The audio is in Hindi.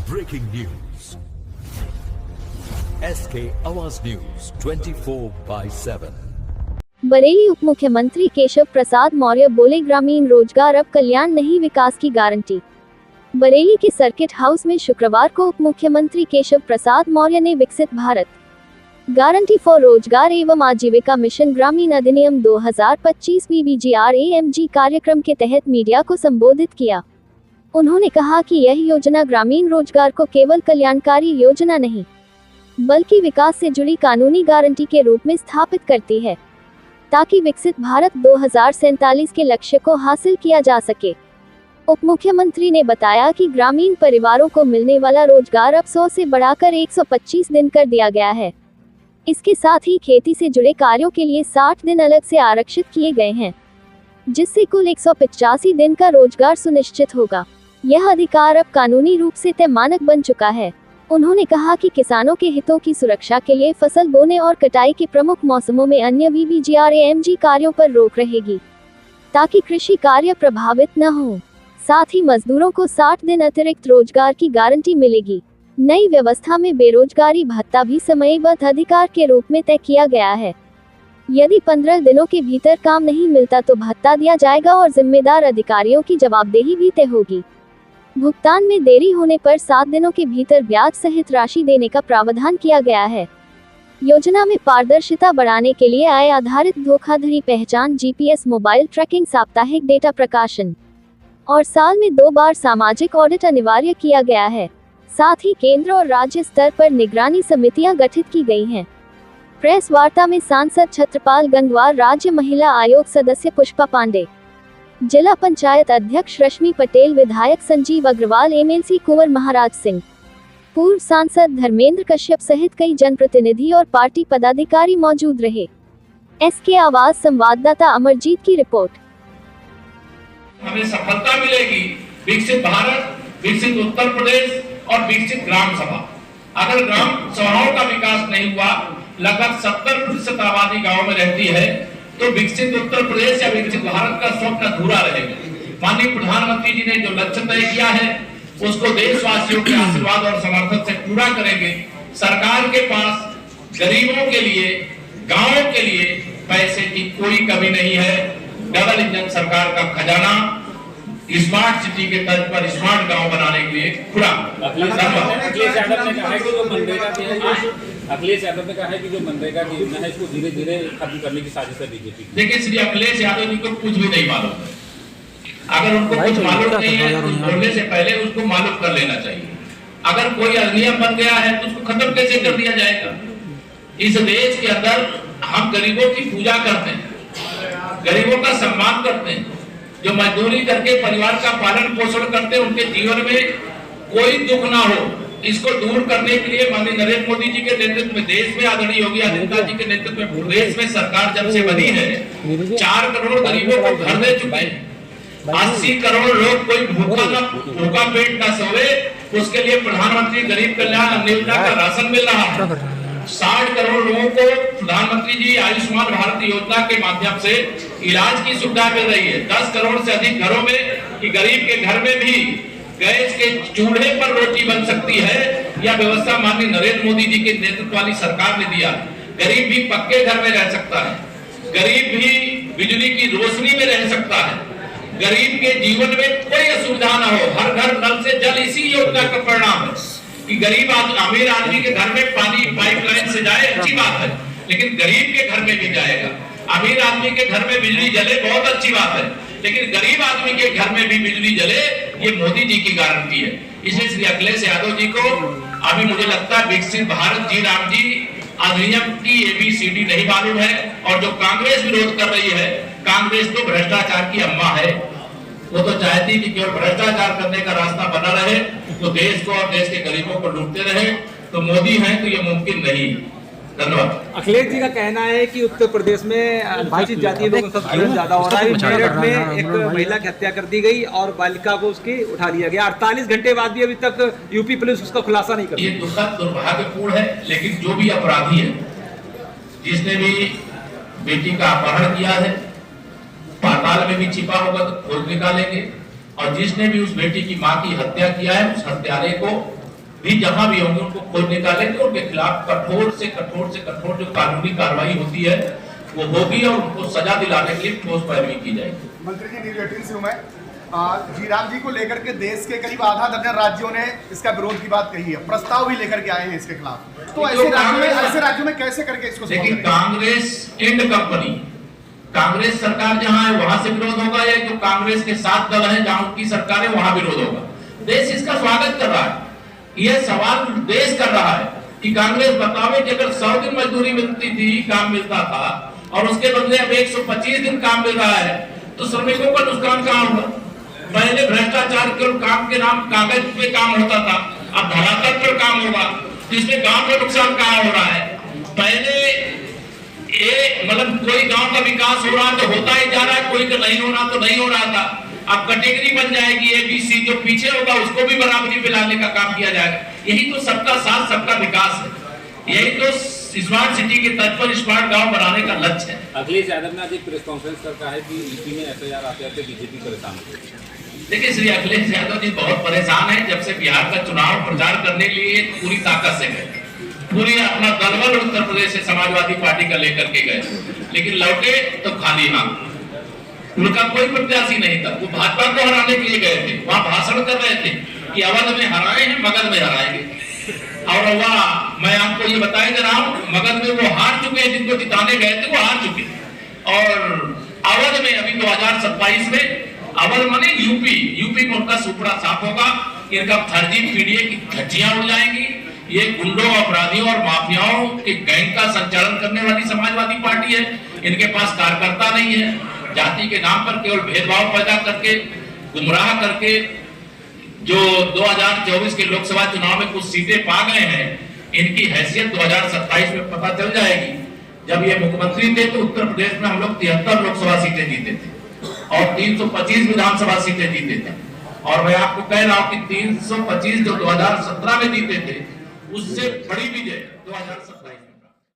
Breaking news. SK Awaaz News 24/7. Bareilly उप मुख्यमंत्री केशव प्रसाद मौर्य बोले, ग्रामीण रोजगार अब कल्याण नहीं विकास की गारंटी। बरेली के सर्किट हाउस में शुक्रवार को उप मुख्यमंत्री केशव प्रसाद मौर्य ने विकसित भारत गारंटी फॉर रोजगार एवं आजीविका मिशन ग्रामीण अधिनियम 2025 BBGRAMG कार्यक्रम के तहत मीडिया को संबोधित किया। उन्होंने कहा कि यह योजना ग्रामीण रोजगार को केवल कल्याणकारी योजना नहीं, बल्कि विकास से जुड़ी कानूनी गारंटी के रूप में स्थापित करती है, ताकि विकसित भारत 2047 के लक्ष्य को हासिल किया जा सके। उप मुख्यमंत्री ने बताया कि ग्रामीण परिवारों को मिलने वाला रोजगार अब 100 से बढ़ाकर 125 दिन कर दिया गया है। इसके साथ ही खेती से जुड़े कार्यों के लिए 60 दिन अलग से आरक्षित किए गए हैं, जिससे कुल 185 दिन का रोजगार सुनिश्चित होगा। यह अधिकार अब कानूनी रूप से तय मानक बन चुका है। उन्होंने कहा कि किसानों के हितों की सुरक्षा के लिए फसल बोने और कटाई के प्रमुख मौसमों में अन्य BBGRAMG कार्यों पर रोक रहेगी, ताकि कृषि कार्य प्रभावित न हो। साथ ही मजदूरों को 60 दिन अतिरिक्त रोजगार की गारंटी मिलेगी। नई व्यवस्था में बेरोजगारी भत्ता भी समयबद्ध अधिकार के रूप में तय किया गया है। यदि 15 दिनों के भीतर काम नहीं मिलता तो भत्ता दिया जाएगा और जिम्मेदार अधिकारियों की जवाबदेही भी तय होगी। भुगतान में देरी होने पर 7 दिनों के भीतर ब्याज सहित राशि देने का प्रावधान किया गया है। योजना में पारदर्शिता बढ़ाने के लिए आय आधारित धोखाधड़ी पहचान, GPS मोबाइल ट्रैकिंग, साप्ताहिक डेटा प्रकाशन और साल में 2 बार सामाजिक ऑडिट अनिवार्य किया गया है। साथ ही केंद्र और राज्य स्तर पर निगरानी समितियां गठित की गई हैं। प्रेस वार्ता में सांसद छत्रपाल गंगवार, राज्य महिला आयोग सदस्य पुष्पा पांडे, जिला पंचायत अध्यक्ष रश्मि पटेल, विधायक संजीव अग्रवाल, MLC कुंवर महाराज सिंह, पूर्व सांसद धर्मेंद्र कश्यप सहित कई जनप्रतिनिधि और पार्टी पदाधिकारी मौजूद रहे। SK आवाज संवाददाता अमरजीत की रिपोर्ट। हमें सफलता मिलेगी विकसित भारत, विकसित उत्तर प्रदेश और विकसित ग्राम सभा। अगर ग्राम सभाओं का विकास नहीं हुआ, लगभग 70% आबादी गाँव में रहती है, तो विकसित उत्तर प्रदेश या विकसित भारत का स्वप्न अधूरा रहेगा। माननीय प्रधानमंत्री जी ने जो लक्ष्य तय किया है, उसको देशवासियों के आशीर्वाद और समर्थन से पूरा करेंगे। सरकार के पास गरीबों के लिए, गांवों के लिए पैसे की कोई कमी नहीं है। डबल इंजन सरकार का खजाना स्मार्ट सिटी के तर्ज पर स्मार्ट गांव बनाने के लिए खुला। अखिलेश यादव ने कहा है कि जो मनरेगा की योजना है, इसको धीरे धीरे खत्म करने की साजिश है बीजेपी की। देखिए, श्री अखिलेश यादव जी को कुछ भी नहीं मालूम है। अगर उनको कुछ मालूम नहीं है तो बोलने से पहले उसको मालूम कर लेना चाहिए। अगर कोई अधिनियम बन गया है तो उसको खत्म कैसे कर दिया जाएगा? इस देश के अंदर हम गरीबों की पूजा करते हैं, गरीबों का सम्मान करते हैं, जो मजदूरी करके परिवार का पालन पोषण करते हैं, उनके जीवन में कोई दुख ना हो, इसको दूर करने के लिए माननीय नरेंद्र मोदी जी के नेतृत्व में देश में आदरणीय योगी आदित्यनाथ जी के नेतृत्व में प्रदेश में सरकार जब से बनी है, 4 करोड़ गरीबों को घर दे चुके हैं। 80 करोड़ लोग कोई भूखा पेट ना सोए, उसके लिए प्रधानमंत्री गरीब कल्याण अन्न योजना का राशन मिल रहा है। 60 करोड़ लोगों को प्रधानमंत्री जी आयुष्मान भारत योजना के माध्यम से इलाज की सुविधा मिल रही है। 10 करोड़ से अधिक घरों में कि गरीब के घर में भी गैस के चूल्हे पर रोटी बन सकती है, यह व्यवस्था माननीय नरेंद्र मोदी जी के नेतृत्व वाली सरकार ने दिया। गरीब भी पक्के घर में रह सकता है, गरीब भी बिजली की रोशनी में रह सकता है, गरीब के जीवन में कोई असुविधा ना हो। हर घर नल से जल इसी योजना का परिणाम है कि गरीब अमीर आदमी के घर में पानी पाइपलाइन से जाए, अच्छी बात है, लेकिन गरीब के घर में भी जाएगा। अमीर आदमी के घर में बिजली जले, बहुत अच्छी बात है, लेकिन गरीब आदमी के घर में भी बिजली जले, ये मोदी जी की गारंटी है। इसलिए श्री अखिलेश यादव जी को अभी मुझे लगता है विकसित भारत जी राम जी अधिनियम की ABCD नहीं मालूम है। और जो कांग्रेस विरोध कर रही है, कांग्रेस तो भ्रष्टाचार की अम्मा है। वो तो चाहती कि केवल भ्रष्टाचार करने का रास्ता बना रहे, तो देश को और देश के गरीबों को लूटते रहे। तो मोदी हैं तो ये मुमकिन नहीं। धन्यवाद। अखिलेश जी का कहना है कि उत्तर प्रदेश में अनुसूचित जाति लोगों का शोषण ज्यादा हो रहा है। मेरठ में एक महिला की हत्या कर दी गई और बालिका को उसकी उठा लिया गया। 48 घंटे बाद भी अभी तक यूपी पुलिस उसका खुलासा नहीं कर। ये दुखद दुर्भाग्यपूर्ण है, लेकिन जो भी अपराधी है, जिसने भी बेटी का अपहरण किया है, पाताल में भी छिपा होगा तो खोज निकालेंगे, और जिसने भी उस बेटी की मां की हत्या किया है, उस हत्यारे को भी जहां भी होंगे उनको खोज निकालेंगे, उनके खिलाफ कठोर से कठोर जो कानूनी कार्रवाई होती है वो होगी और उनको सजा दिलाने के लिए ठोस पैरवी की जाएगी। मंत्री जी न्यूज 18 से हूं मैं। जीराम जी को लेकर के देश के करीब आधा दर्जन राज्यों ने इसका विरोध की बात कही है, प्रस्ताव भी लेकर के आए हैं इसके खिलाफ। तो ऐसे राज्यों में कैसे करके इसको, लेकिन कांग्रेस एंड कंपनी, कांग्रेस सरकार जहां है वहां से विरोध होगा, या जो कांग्रेस के साथ दल है जहां उनकी सरकार है वहां विरोध होगा। देश इसका स्वागत कर रहा है। यह सवाल देश कर रहा है कि कांग्रेस बतावे कि अगर 100 दिन मजदूरी मिलती थी, काम मिलता था, और उसके बदले अब 125 दिन काम मिल रहा है, तो श्रमिकों का नुकसान कहां होगा? पहले भ्रष्टाचार के काम के नाम कागज पे काम होता था, अब धरातल पर काम होगा, तो इसमें गांव का नुकसान कहां हो रहा है? पहले मतलब कोई गांव का विकास हो रहा तो होता ही जा रहा है, कोई का नहीं हो रहा तो नहीं हो रहा था। अब कैटेगरी बन जाएगी ABC, जो पीछे होगा उसको भी बराबरी पे लाने का काम किया जाएगा। यही तो सबका साथ सबका विकास है, यही तो स्मार्ट सिटी के तर्ज पर स्मार्ट गांव बनाने का लक्ष्य है। अखिलेश यादव ने आज एक प्रेस कॉन्फ्रेंस कर कहा है कि यूपी में FIR आते बीजेपी परेशान हो। देखिए श्री अखिलेश यादव जी बहुत परेशान है। जब से बिहार का चुनाव प्रचार करने के लिए पूरी ताकत से गए, पूरी अपना दलबल उत्तर प्रदेश से समाजवादी पार्टी का लेकर के गए, लेकिन लौटे तो खाली हाथ। उनका कोई प्रत्याशी नहीं था, वो भाजपा को हराने के लिए गए थे, वहां भाषण कर रहे थे कि अवध में हराए हैं, मगध में हराएंगे। और वह मैं आपको ये बताया जा रहा हूँ, मगध में वो हार चुके हैं, जिनको जिताने गए थे वो हार चुके। और अवध में अभी 2027 में, अवध माने यूपी में उनका सुपड़ा साफ होगा। इनका फर्जी पीडीए की धज्जियां उड़ जाएंगी। ये गुंडों, अपराधियों और माफियाओं के गैंग का संचालन करने वाली समाजवादी पार्टी है। इनके पास कार्यकर्ता नहीं है, जाति के नाम पर केवल भेदभाव पैदा करके, गुमराह करके जो 2024 के लोकसभा चुनाव में कुछ सीटें पा गए हैं, इनकी हैसियत 2027 में पता चल जाएगी। जब ये मुख्यमंत्री थे तो उत्तर प्रदेश में हम लोग 73 लोकसभा सीटें जीते थे और 325 विधानसभा सीटें जीते थे। और मैं आपको कह रहा हूं कि 325 जो 2017 में जीते थे, उससे बड़ी विजय 2017